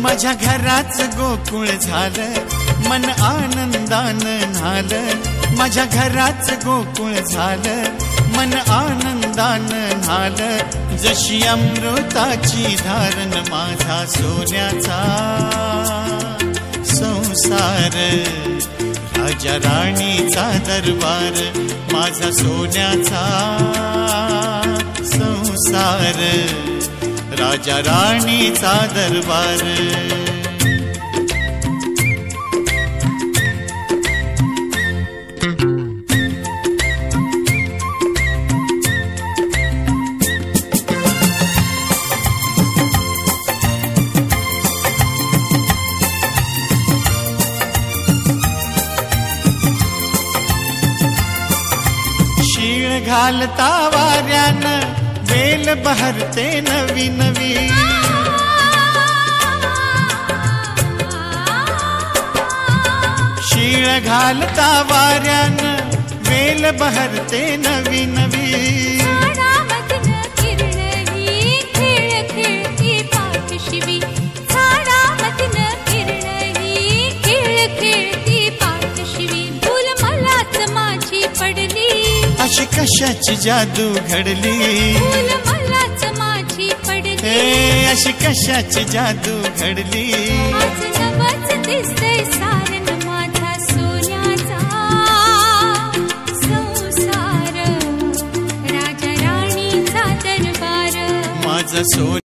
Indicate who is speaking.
Speaker 1: माझ्या घराच गोकुळ झालं, मन आनंदानं न्हालं. माझ्या घराच गोकुळ झालं, मन आनंदानं न्हालं. जशी अमृताची धारण माझा सोन्याचा संसार, राजा राणीचा दरबार. माझा सोन्याचा संसार, राजा राणीचा दरबार. शीळ घालता वाऱ्यानं वेल बहरते नवी नवी. शीळ घालता वाऱ्यानं वेल बहरते नवी नवी. अशी कशाची जादू घडली,
Speaker 2: मलाच माझी पडली.
Speaker 1: हे अशी कशाची जादू घडली.
Speaker 2: आज नवच दिसतंय सारन माझा सोन्याचा संसार, राजा राणीचा दरबार.
Speaker 1: माझा